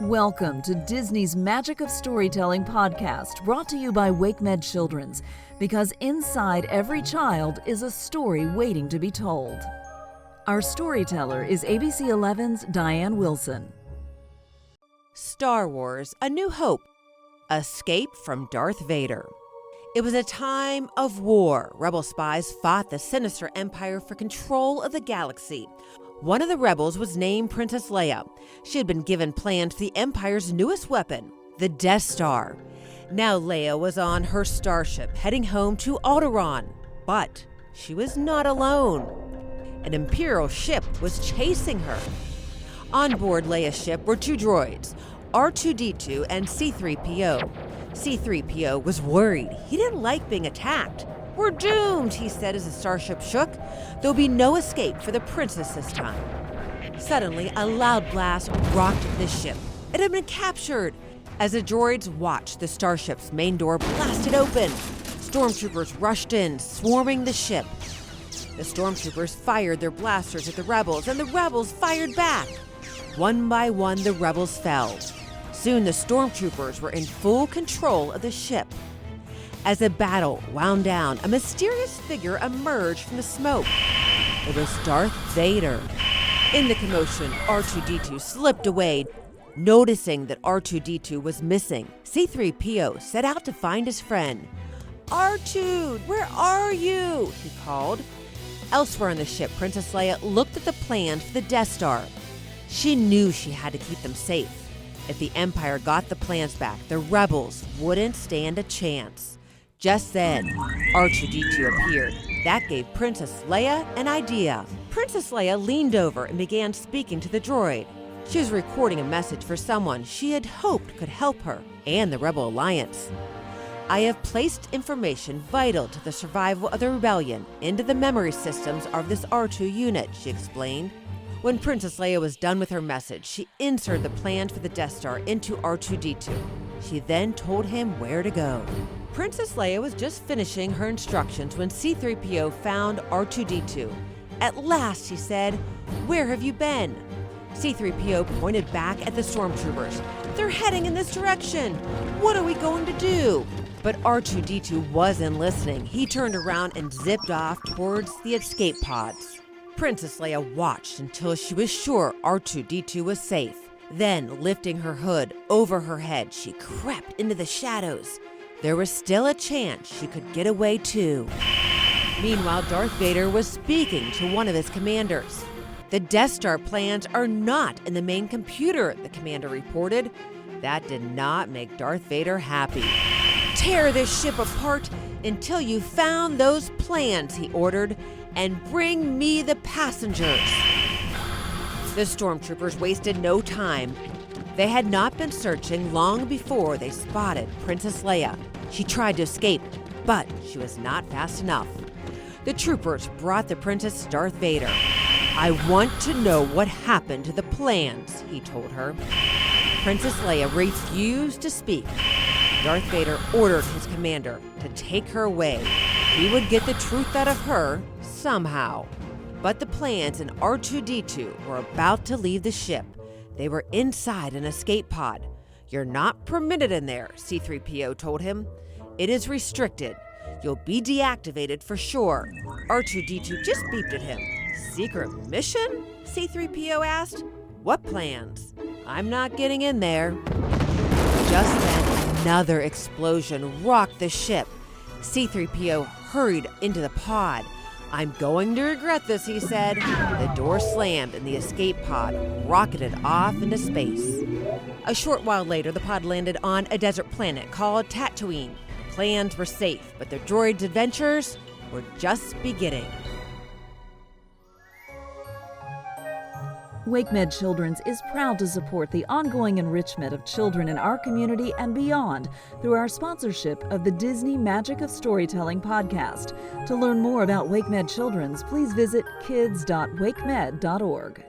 Welcome to Disney's Magic of Storytelling podcast, brought to you by WakeMed Children's, because inside every child is a story waiting to be told. Our storyteller is ABC 11's Diane Wilson. Star Wars: A New Hope. Escape from Darth Vader. It was a time of war. Rebel spies fought the sinister Empire for control of the galaxy. One of the rebels was named Princess Leia. She had been given plans for the Empire's newest weapon, the Death Star. Now Leia was on her starship, heading home to Alderaan. But she was not alone. An Imperial ship was chasing her. On board Leia's ship were two droids, R2D2 and C3PO. C3PO was worried. He didn't like being attacked. "We're doomed," he said as the starship shook. "There'll be no escape for the princess this time." Suddenly, a loud blast rocked the ship. It had been captured. As the droids watched, the starship's main door blasted open. Stormtroopers rushed in, swarming the ship. The stormtroopers fired their blasters at the rebels, and the rebels fired back. One by one, the rebels fell. Soon, the stormtroopers were in full control of the ship. As the battle wound down, a mysterious figure emerged from the smoke. It was Darth Vader. In the commotion, R2D2 slipped away. Noticing that R2D2 was missing, C3PO set out to find his friend. "R2, where are you?" he called. Elsewhere on the ship, Princess Leia looked at the plans for the Death Star. She knew she had to keep them safe. If the Empire got the plans back, the rebels wouldn't stand a chance. Just then, R2D2 appeared. That gave Princess Leia an idea. Princess Leia leaned over and began speaking to the droid. She was recording a message for someone she had hoped could help her and the Rebel Alliance. "I have placed information vital to the survival of the rebellion into the memory systems of this R2 unit," she explained. When Princess Leia was done with her message, she inserted the plans for the Death Star into R2D2. She then told him where to go. Princess Leia was just finishing her instructions when C3PO found R2D2. "At last," he said. "Where have you been?" C3PO pointed back at the stormtroopers. "They're heading in this direction. What are we going to do?" But R2D2 wasn't listening. He turned around and zipped off towards the escape pods. Princess Leia watched until she was sure R2D2 was safe. Then, lifting her hood over her head, she crept into the shadows. There was still a chance she could get away too. Meanwhile, Darth Vader was speaking to one of his commanders. "The Death Star plans are not in the main computer," the commander reported. That did not make Darth Vader happy. "Tear this ship apart until you found those plans," he ordered, "and bring me the passengers." The stormtroopers wasted no time. They had not been searching long before they spotted Princess Leia. She tried to escape, but she was not fast enough. The troopers brought the princess to Darth Vader. "I want to know what happened to the plans," he told her. Princess Leia refused to speak. Darth Vader ordered his commander to take her away. He would get the truth out of her somehow. But the plans in R2D2 were about to leave the ship. They were inside an escape pod. "You're not permitted in there," C3PO told him. "It is restricted. You'll be deactivated for sure." R2D2 just beeped at him. "Secret mission?" C3PO asked. "What plans?" "I'm not getting in there." Just then, another explosion rocked the ship. C3PO hurried into the pod. "I'm going to regret this," he said. The door slammed and the escape pod rocketed off into space. A short while later, the pod landed on a desert planet called Tatooine. The plans were safe, but the droids' adventures were just beginning. WakeMed Children's is proud to support the ongoing enrichment of children in our community and beyond through our sponsorship of the Disney Magic of Storytelling podcast. To learn more about WakeMed Children's, please visit kids.wakemed.org.